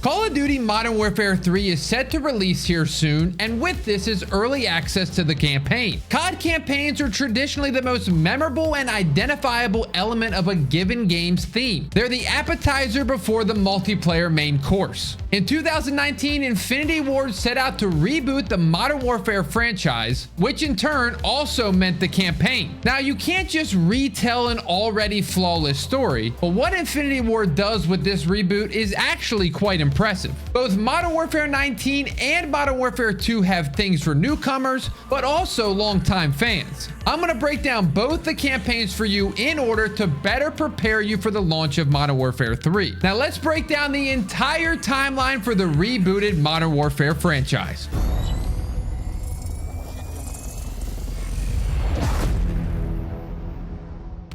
Call of Duty Modern Warfare 3 is set to release here soon, and with this is early access to the campaign. COD campaigns are traditionally the most memorable and identifiable element of a given game's theme. They're the appetizer before the multiplayer main course. In 2019, Infinity Ward set out to reboot the Modern Warfare franchise, which in turn also meant the campaign. Now, you can't just retell an already flawless story, but what Infinity Ward does with this reboot is actually quite impressive. Both Modern Warfare 19 and Modern Warfare 2 have things for newcomers, but also longtime fans. I'm going to break down both the campaigns for you in order to better prepare you for the launch of Modern Warfare 3. Now let's break down the entire timeline for the rebooted Modern Warfare franchise.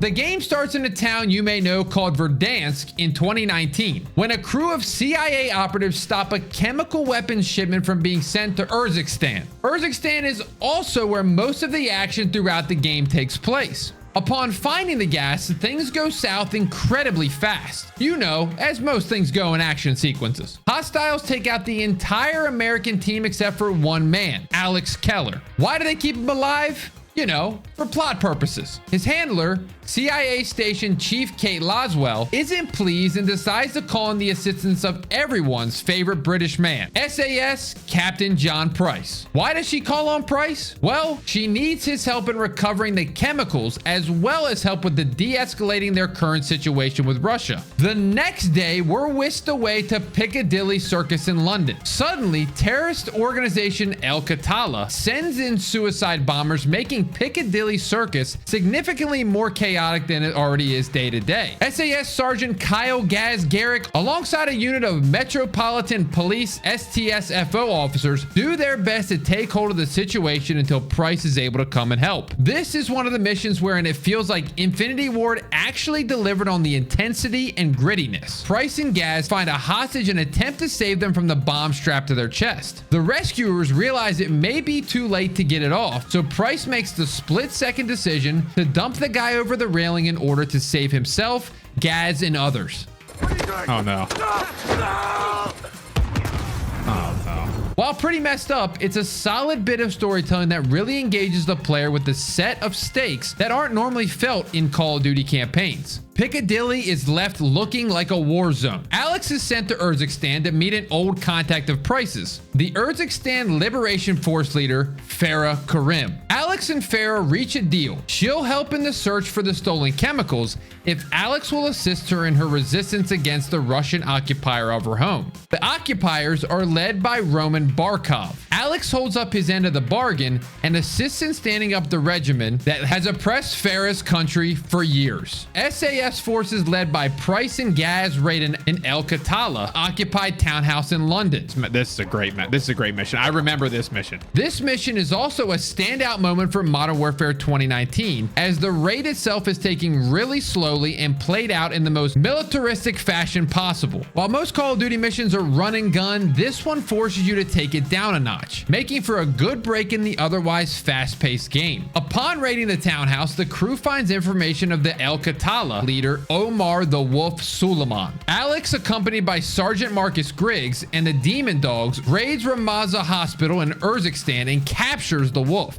The game starts in a town you may know called Verdansk in 2019, when a crew of CIA operatives stop a chemical weapons shipment from being sent to Urzikstan. Urzikstan is also where most of the action throughout the game takes place. Upon finding the gas, things go south incredibly fast. You know, as most things go in action sequences. Hostiles take out the entire American team except for one man, Alex Keller. Why do they keep him alive? You know, for plot purposes. His handler, CIA Station Chief Kate Laswell, isn't pleased and decides to call in the assistance of everyone's favorite British man, SAS Captain John Price. Why does she call on Price? Well, she needs his help in recovering the chemicals as well as help with the de-escalating their current situation with Russia. The next day, we're whisked away to Piccadilly Circus in London. Suddenly, terrorist organization El Qatala sends in suicide bombers, making Piccadilly Circus significantly more chaotic than it already is day to day. SAS Sergeant Kyle Gaz Garrick, alongside a unit of Metropolitan Police STSFO officers, do their best to take hold of the situation until Price is able to come and help. This is one of the missions wherein it feels like Infinity Ward actually delivered on the intensity and grittiness. Price and Gaz find a hostage and attempt to save them from the bomb strapped to their chest. The rescuers realize it may be too late to get it off, so Price makes the split-second decision to dump the guy over the railing in order to save himself, Gaz, and others. Oh no. Oh no. While pretty messed up, it's a solid bit of storytelling that really engages the player with the set of stakes that aren't normally felt in Call of Duty campaigns. Piccadilly is left looking like a war zone. Alex is sent to Urzikstan to meet an old contact of Price's, the Urzikstan Liberation Force leader, Farah Karim. Alex and Farah reach a deal. She'll help in the search for the stolen chemicals if Alex will assist her in her resistance against the Russian occupier of her home. The occupiers are led by Roman Barkov. Alex holds up his end of the bargain and assists in standing up the regiment that has oppressed Farah's country for years. SAS forces led by Price and Gaz raid an El Qatala occupied townhouse in London. This is a great mission. I remember this mission. This mission is also a standout moment for Modern Warfare 2019, as the raid itself is taking really slowly and played out in the most militaristic fashion possible. While most Call of Duty missions are run and gun, this one forces you to take it down a notch, making for a good break in the otherwise fast-paced game. Upon raiding the townhouse, the crew finds information of the El Qatala leader Omar the Wolf Suleiman. Alex, accompanied by Sergeant Marcus Griggs and the Demon Dogs, raids Ramaza Hospital in Urzikstan and captures the Wolf.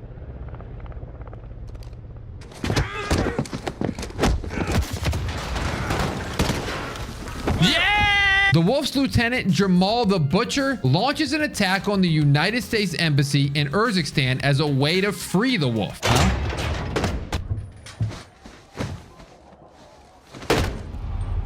The Wolf's lieutenant, Jamal the Butcher, launches an attack on the United States Embassy in Urzikstan as a way to free the Wolf.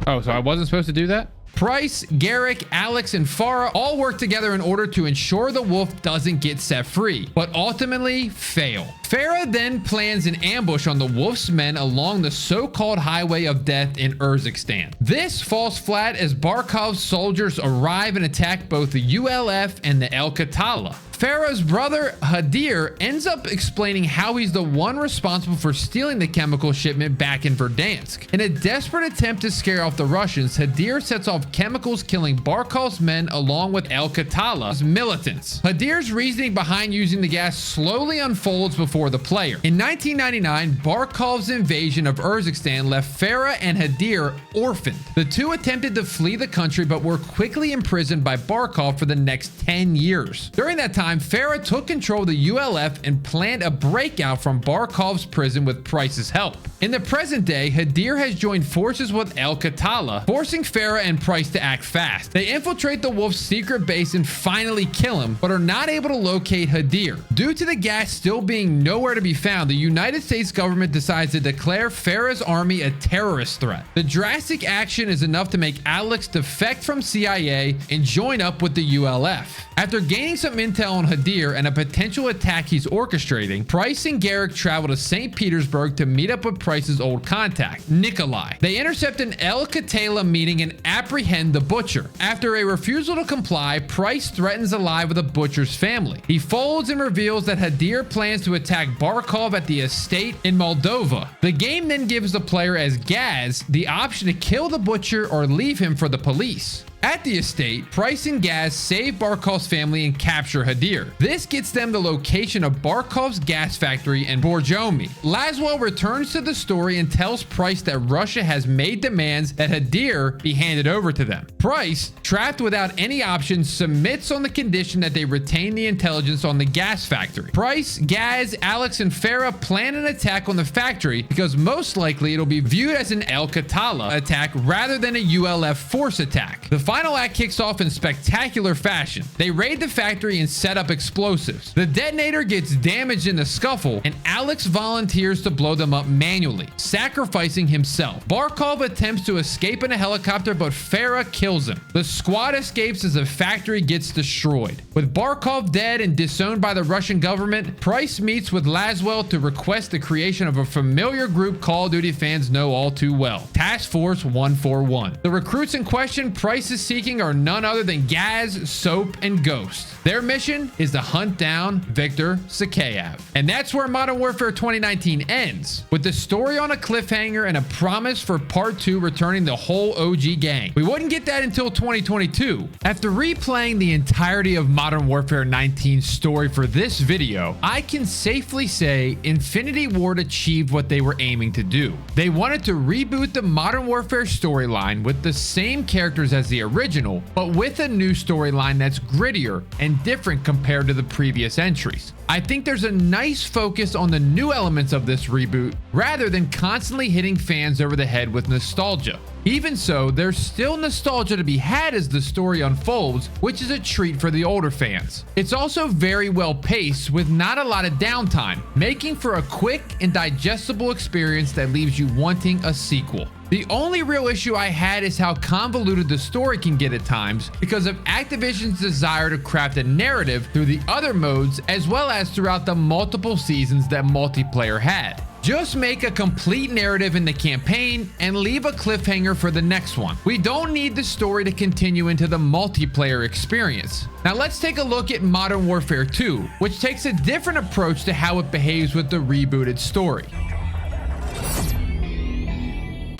Oh, so I wasn't supposed to do that? Price, Garrick, Alex, and Farah all work together in order to ensure the Wolf doesn't get set free, but ultimately fail. Farah then plans an ambush on the Wolf's men along the so-called Highway of Death in Urzikstan. This falls flat as Barkov's soldiers arrive and attack both the ULF and the El Qatala. Farah's brother Hadir ends up explaining how he's the one responsible for stealing the chemical shipment back in Verdansk. In a desperate attempt to scare off the Russians, Hadir sets off chemicals, killing Barkov's men along with El Qatala's militants. Hadir's reasoning behind using the gas slowly unfolds before the player. In 1999, Barkov's invasion of Urzikstan left Farah and Hadir orphaned. The two attempted to flee the country but were quickly imprisoned by Barkov for the next 10 years. During that time, Farah took control of the ULF and planned a breakout from Barkov's prison with Price's help. In the present day, Hadir has joined forces with El Qatala, forcing Farah and Price to act fast. They infiltrate the Wolf's secret base and finally kill him, but are not able to locate Hadir. Due to the gas still being nowhere to be found, the United States government decides to declare Farah's army a terrorist threat. The drastic action is enough to make Alex defect from CIA and join up with the ULF. After gaining some intel on Hadir and a potential attack he's orchestrating, Price and Garrick travel to St. Petersburg to meet up with Price's old contact, Nikolai. They intercept an El Qatala meeting and apprehend the Butcher. After a refusal to comply, Price threatens alive with the Butcher's family. He folds and reveals that Hadir plans to attack Barkov at the estate in Moldova. The game then gives the player as Gaz the option to kill the Butcher or leave him for the police. At the estate, Price and Gaz save Barkov's family and capture Hadir. This gets them the location of Barkov's gas factory in Borjomi. Laswell returns to the story and tells Price that Russia has made demands that Hadir be handed over to them. Price, trapped without any options, submits on the condition that they retain the intelligence on the gas factory. Price, Gaz, Alex, and Farah plan an attack on the factory because most likely it'll be viewed as an El Qatala attack rather than a ULF force attack. The final act kicks off in spectacular fashion. They raid the factory and set up explosives. The detonator gets damaged in the scuffle, and Alex volunteers to blow them up manually, sacrificing himself. Barkov attempts to escape in a helicopter, but Farah kills him. The squad escapes as the factory gets destroyed. With Barkov dead and disowned by the Russian government, Price meets with Laswell to request the creation of a familiar group Call of Duty fans know all too well, Task Force 141. The recruits in question Price is seeking are none other than Gaz, Soap, and Ghost. Their mission is to hunt down Viktor Zakhaev. And that's where Modern Warfare 2019 ends, with the story on a cliffhanger and a promise for part 2 returning the whole OG gang. We wouldn't get that until 2022. After replaying the entirety of Modern Warfare 19's story for this video, I can safely say Infinity Ward achieved what they were aiming to do. They wanted to reboot the Modern Warfare storyline with the same characters as the original, but with a new storyline that's grittier and different compared to the previous entries. I think there's a nice focus on the new elements of this reboot rather than constantly hitting fans over the head with nostalgia. Even so, there's still nostalgia to be had as the story unfolds, which is a treat for the older fans. It's also very well paced with not a lot of downtime, making for a quick and digestible experience that leaves you wanting a sequel. The only real issue I had is how convoluted the story can get at times because of Activision's desire to craft a narrative through the other modes as well as throughout the multiple seasons that multiplayer had. Just make a complete narrative in the campaign and leave a cliffhanger for the next one. We don't need the story to continue into the multiplayer experience. Now let's take a look at Modern Warfare 2, which takes a different approach to how it behaves with the rebooted story.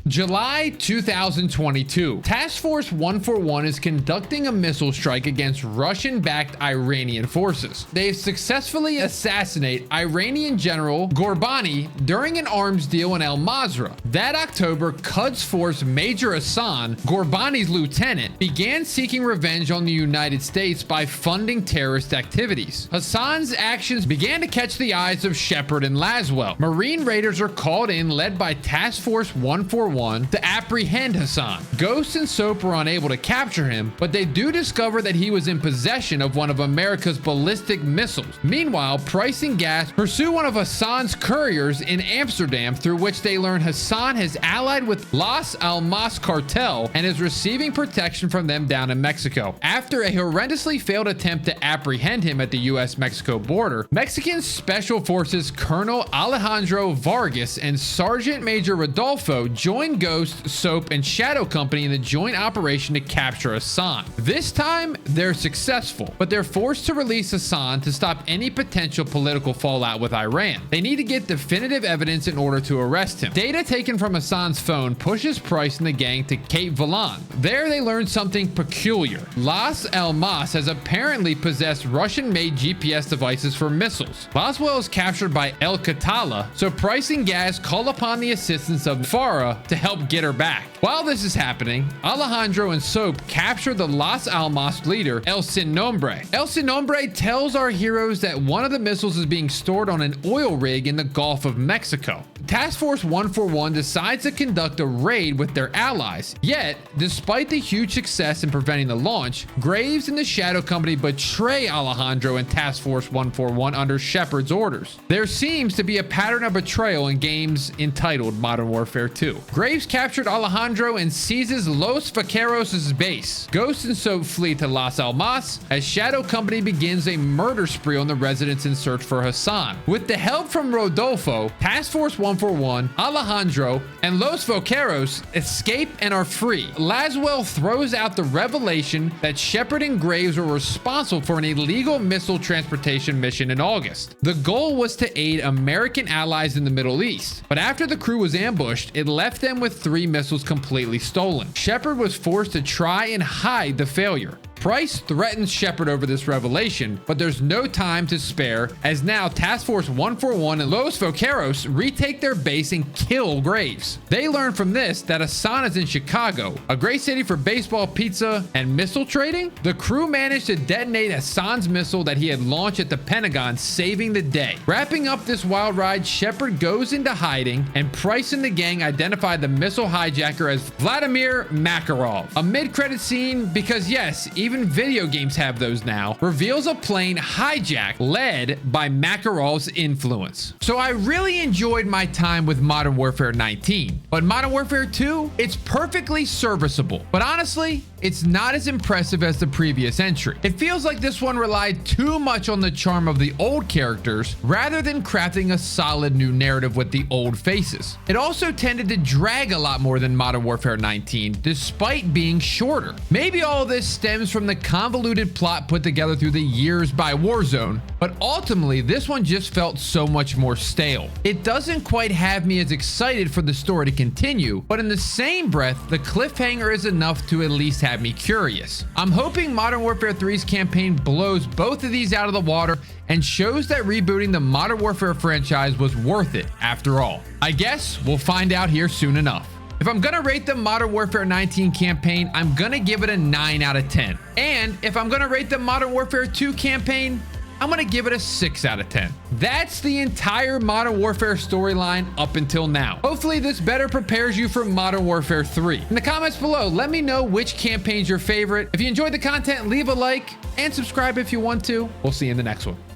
July 2022. Task Force 141 is conducting a missile strike against Russian-backed Iranian forces. They successfully assassinate Iranian General Ghorbrani during an arms deal in El Mazrah. That October, Quds Force Major Hassan, Ghorbrani's lieutenant, began seeking revenge on the United States by funding terrorist activities. Hassan's actions began to catch the eyes of Shepard and Laswell. Marine raiders are called in, led by Task Force 141, to apprehend Hassan. Ghost and Soap were unable to capture him, but they do discover that he was in possession of one of America's ballistic missiles. Meanwhile, Price and Gaz pursue one of Hassan's couriers in Amsterdam, through which they learn Hassan has allied with Las Almas cartel and is receiving protection from them down in Mexico. After a horrendously failed attempt to apprehend him at the US-Mexico border, Mexican Special Forces Colonel Alejandro Vargas and Sergeant Major Rodolfo join join Ghost, Soap, and Shadow Company in the joint operation to capture Hassan. This time, they're successful, but they're forced to release Hassan to stop any potential political fallout with Iran. They need to get definitive evidence in order to arrest him. Data taken from Hassan's phone pushes Price and the gang to Cape Vallon. There, they learn something peculiar. Las Almas has apparently possessed Russian-made GPS devices for missiles. Boswell is captured by El Katala, so Price and Gaz call upon the assistance of Farah to help get her back. While this is happening, Alejandro and Soap capture the Las Almas leader, El Sin Nombre. El Sin Nombre tells our heroes that one of the missiles is being stored on an oil rig in the Gulf of Mexico. Task Force 141 decides to conduct a raid with their allies. Yet, despite the huge success in preventing the launch, Graves and the Shadow Company betray Alejandro and Task Force 141 under Shepard's orders. There seems to be a pattern of betrayal in games entitled Modern Warfare 2. Graves captured Alejandro and seizes Los Vaqueros' base. Ghost and Soap flee to Las Almas as Shadow Company begins a murder spree on the residents in search for Hassan. With the help from Rodolfo, Task Force 141, Alejandro, and Los Vaqueros escape and are free. Laswell throws out the revelation that Shepard and Graves were responsible for an illegal missile transportation mission in August. The goal was to aid American allies in the Middle East, but after the crew was ambushed, it left them with 3 missiles completely stolen. Shepard was forced to try and hide the failure. Price threatens Shepard over this revelation, but there's no time to spare as now Task Force 141 and Los Vaqueros retake their base and kill Graves. They learn from this that Hassan is in Chicago, a great city for baseball, pizza, and missile trading. The crew managed to detonate Hassan's missile that he had launched at the Pentagon, saving the day. Wrapping up this wild ride, Shepard goes into hiding, and Price and the gang identify the missile hijacker as Vladimir Makarov. A mid-credit scene, because yes, even video games have those now, reveals a plane hijacked led by Makarov's influence. So I really enjoyed my time with Modern Warfare 19, but Modern Warfare 2, it's perfectly serviceable. But honestly, it's not as impressive as the previous entry. It feels like this one relied too much on the charm of the old characters rather than crafting a solid new narrative with the old faces. It also tended to drag a lot more than Modern Warfare 19, despite being shorter. Maybe all of this stems from the convoluted plot put together through the years by Warzone, but ultimately this one just felt so much more stale. It doesn't quite have me as excited for the story to continue, but in the same breath, the cliffhanger is enough to at least have me curious. I'm hoping Modern Warfare 3's campaign blows both of these out of the water and shows that rebooting the Modern Warfare franchise was worth it after all. I guess we'll find out here soon enough. If I'm gonna rate the Modern Warfare 19 campaign, I'm gonna give it a 9 out of 10. And if I'm gonna rate the Modern Warfare 2 campaign, I'm gonna give it a 6 out of 10. That's the entire Modern Warfare storyline up until now. Hopefully this better prepares you for Modern Warfare 3. In the comments below, let me know which campaign's your favorite. If you enjoyed the content, leave a like and subscribe if you want to. We'll see you in the next one.